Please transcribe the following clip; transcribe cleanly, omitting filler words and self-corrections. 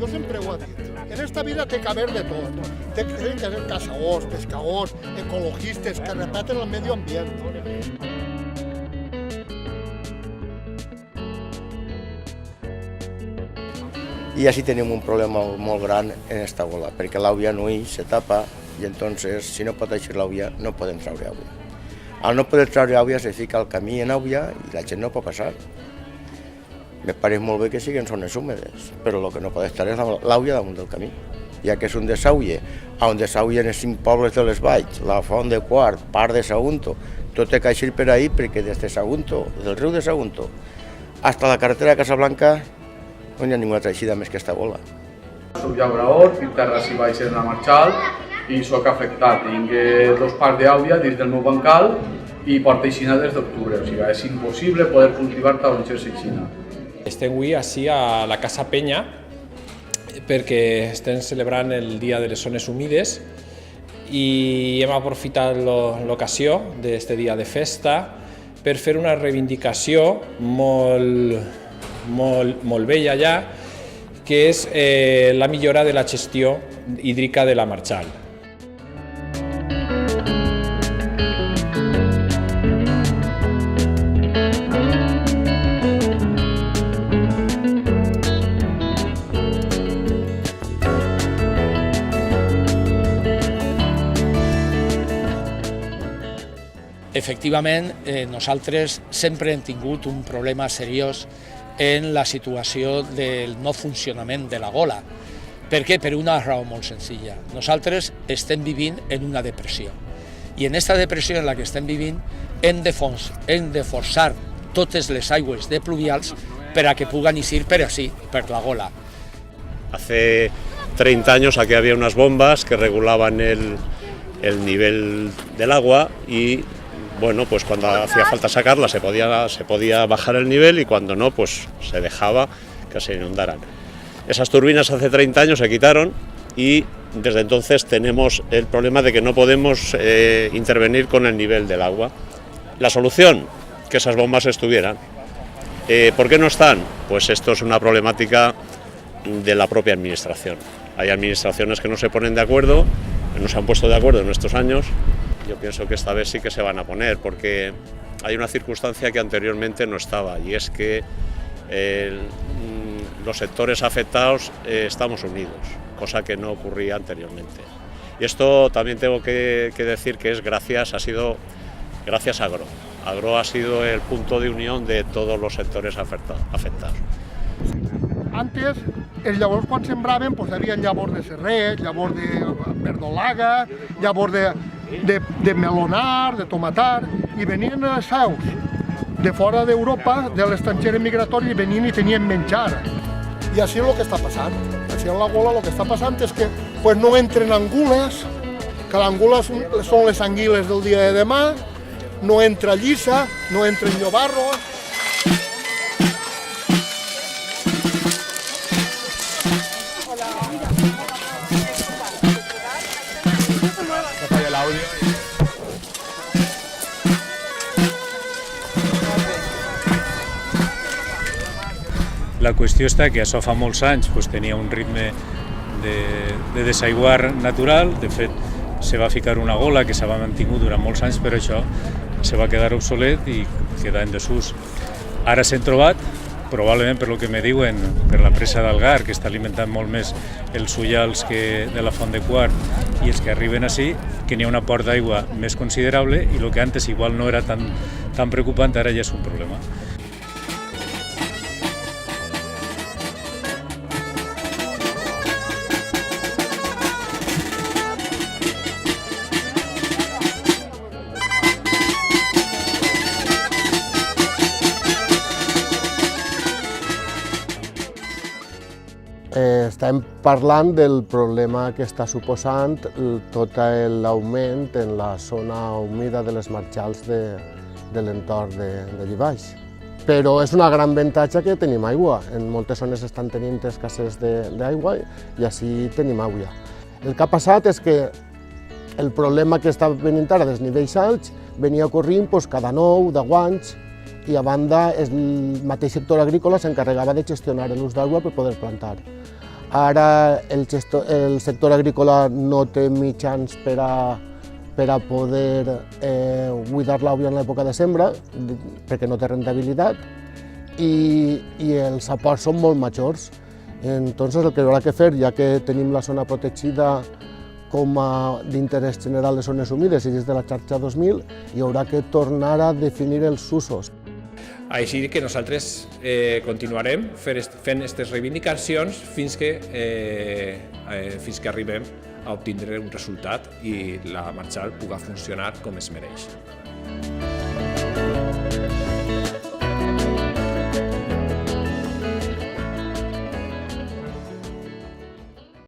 Jo sempre ho he dit. En esta vida té que haver de tot. Té que haver caçadors, pescadors, ecologistes que respeten el medi ambient. Y así tenemos un problema molt gran en esta bola, perquè l'aigua no hi se tapa i entonces si no pot eixir l'aigua no podem treure aigua. Al no poder treure aigua se fica el camí en aigua i la gent no pot passar. Me pareix molt bé que siguin zones húmedes, però el que no pot estar és l'aigua damunt del camí. Ja que és un desagüe, on desaguien els 5 pobles de les valls, la Font de Quart, part de Sagunto, tot té que eixir per ahí perquè des de Sagunto, del riu de Sagunto, fins a la carretera de Casablanca no hi ha ninguna altra eixida més que esta bola. Soc llaurador, tinc terres i baixes en la Marxal i soc afectat. Tinc 2 parts d'aigua dins del meu bancal i porta eixina des d'octubre, o sigui, és impossible poder cultivar taronxers i eixina. Estem avui ací a la Casa Penya perquè estem celebrant el Dia de les Zones Humides i hem aprofitat l'ocasió d'aquest dia de festa per fer una reivindicació molt bella ja, que és la millora de la gestió hídrica de la Marxal. Efectivament, nosaltres sempre hem tingut un problema seriós en la situació del no funcionament de la gola. Per què? Per una raó molt senzilla. Nosaltres estem vivint en una depressió. I en aquesta depressió en la que estem vivint hem de forçar totes les aigües de pluvials per a que puguen eixir per ací, per la gola. Hace 30 años aquí había unas bombas que regulaban el nivel del agua y bueno, pues cuando hacía falta sacarla se podía bajar el nivel y cuando no, pues se dejaba que se inundaran. Esas turbinas hace 30 años se quitaron y desde entonces tenemos el problema de que no podemos intervenir con el nivel del agua. La solución, que esas bombas estuvieran. ¿Por qué no están? Pues esto es una problemática de la propia administración. Hay administraciones que no se ponen de acuerdo, no se han puesto de acuerdo en estos años. Yo pienso que esta vez sí que se van a poner, porque hay una circunstancia que anteriormente no estaba, y es que los sectores afectados estamos unidos, cosa que no ocurría anteriormente. Y esto también tengo que decir que ha sido gracias a Agro. Agro ha sido el punto de unión de todos los sectores afectados. Antes, els llavors quan sembraven, hi havia llavors de serret, llavors de verdolaga, llavors de melonar, de tomatar, i venien les aus de fora d'Europa, de l'estranger migratori, i venien i tenien menjar. I així és el que està passant. Així en la gola el que està passant és que no entren angules, que l'angula són les anguiles del dia de demà, no entra llissa, no entren llobarros. La qüestió està que això fa molts anys tenia un ritme de desaiguar natural. De fet, se va ficar una gola que s'ha mantingut durant molts anys, però això se va quedar obsolet i quedar en desús. Ara s'han trobat, probablement per lo que me diuen, per la presa d'Algar, que està alimentant molt més els ullals de la Font de Quart i els que arriben ací, que n'hi ha un aport d'aigua més considerable i el que antes igual no era tan preocupant, ara ja és un problema. Estem parlant del problema que està suposant tot l'augment en la zona humida de les marxals de l'entorn de Llibaix. Però és una gran avantatge que tenim aigua. En moltes zones estan tenint escasses d'aigua i així tenim aigua. El que ha passat és que el problema que està venint ara dels nivells alts venia ocorrint cada 9 o 10 anys i a banda el mateix sector agrícola s'encarregava de gestionar l'ús d'aigua per poder plantar. Ara el sector agrícola no té mitjans per a poder buidar l'àvia en l'època de sembra, perquè no té rentabilitat, i els aports són molt majors. Entonces, el que haurà que fer, ja que tenim la zona protegida com a d'interès general de zones humides i des de la xarxa 2000, hi haurà que tornar a definir els usos. Així que nosaltres continuarem fent aquestes reivindicacions fins que arribem a obtindre un resultat i la marxal pugui funcionar com es mereix.